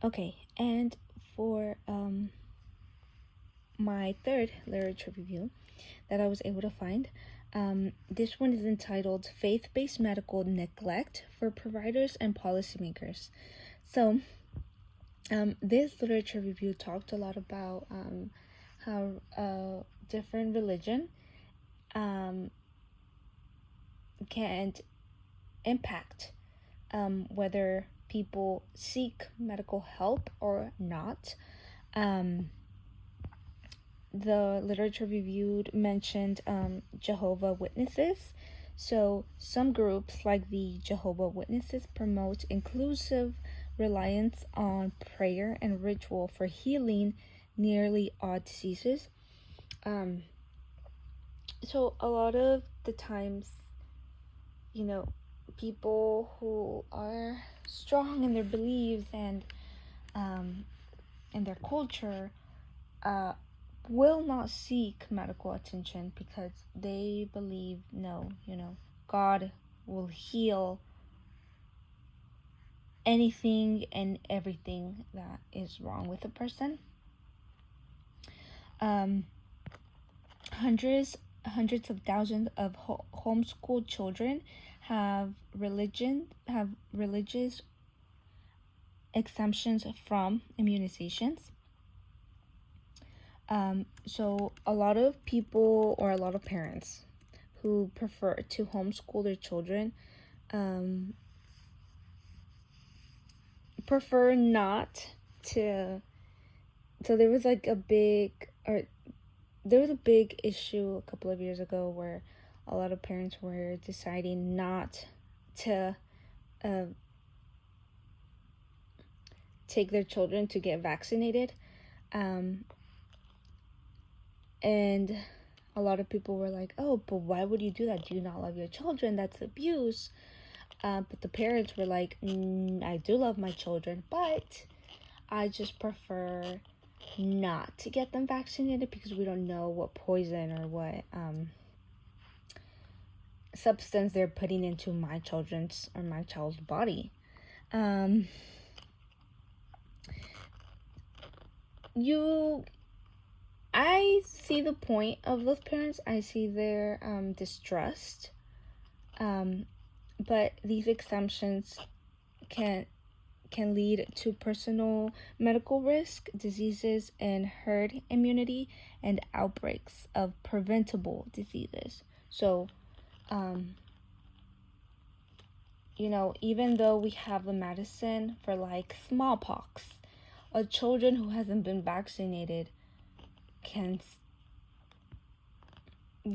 Okay, and for my third literature review that I was able to find, this one is entitled Faith Based Medical Neglect for Providers and Policymakers. So, this literature review talked a lot about how different religion um, can impact whether people seek medical help or not. Um, the literature reviewed mentioned Jehovah Witnesses. So, some groups, like the Jehovah Witnesses, promote inclusive reliance on prayer and ritual for healing nearly all diseases. Um, so, a lot of the times, you know, people who are strong in their beliefs and in their culture uh, will not seek medical attention because they believe, no, God will heal anything and everything that is wrong with a person. Um, hundreds hundreds of thousands of homeschooled children have religious exemptions from immunizations. So a lot of people, or a lot of parents who prefer to homeschool their children, um, prefer not to. So there was like a big, or there was a big issue a couple of years ago where a lot of parents were deciding not to uh, take their children to get vaccinated. Um, and a lot of people were like, oh, but why would you do that? Do you not love your children? That's abuse. But the parents were like, I do love my children, but I just prefer not to get them vaccinated because we don't know what poison or what substance they're putting into my child's body. Um, you I see the point of those parents. I see their distrust. But these exemptions can lead to personal medical risk, diseases, and herd immunity, and outbreaks of preventable diseases. So, um, even though we have a medicine for like smallpox, a children who hasn't been vaccinated can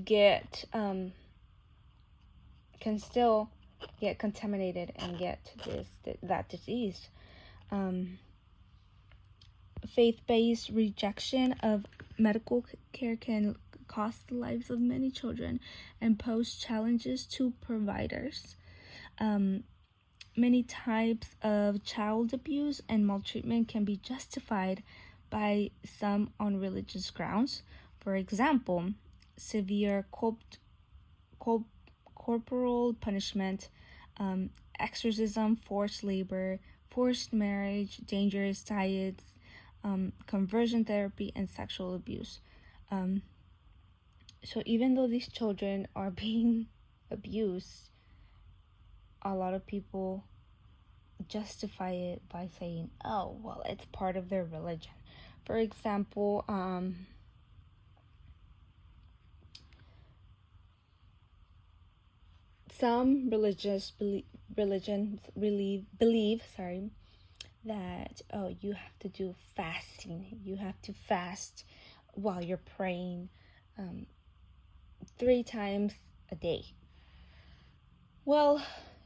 get can still get contaminated and get that disease. Um, Faith-based rejection of medical care can cost the lives of many children and pose challenges to providers. Um, Many types of child abuse and maltreatment can be justified by some on religious grounds. For example, severe corporal punishment, um, exorcism, forced labor, forced marriage, dangerous diets, conversion therapy, and sexual abuse. Um, so even though these children are being abused, a lot of people justify it by saying, oh, well, it's part of their religion. For example, some religions believe that, oh, you have to do fasting, you have to fast while you're praying, 3 times a day. Well,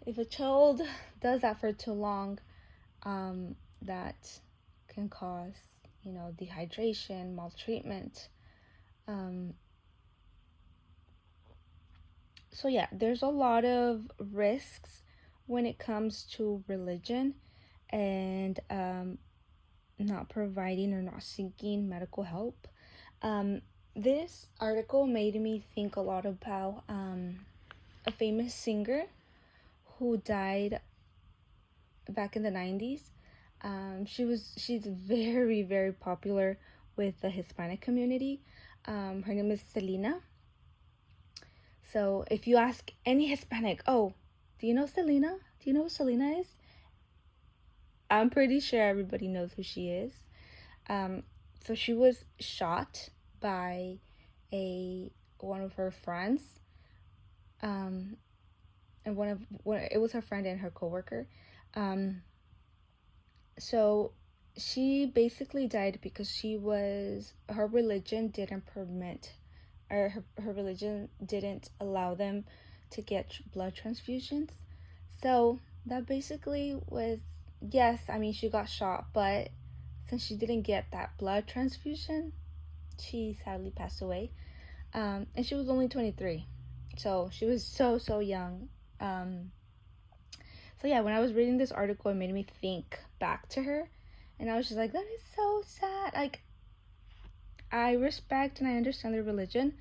if a child does that for too long, that can cause, dehydration, maltreatment. So yeah, there's a lot of risks when it comes to religion and not providing or not seeking medical help. This article made me think a lot about a famous singer who died back in the 90s. She's very, very popular with the Hispanic community. Her name is Selena. So if you ask any Hispanic, oh, do you know Selena? Do you know who Selena is? I'm pretty sure everybody knows who she is. So she was shot by one of her friends. And it was her friend and her coworker. So she basically died because her religion didn't permit, or her religion didn't allow them to get blood transfusions. So that basically was, yes, I mean, she got shot, but since she didn't get that blood transfusion, she sadly passed away. And she was only 23. So she was so, so young. So yeah, when I was reading this article, it made me think back to her. And I was just like, that is so sad. Like, I respect and I understand their religion,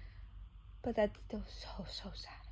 but that's still so, so sad.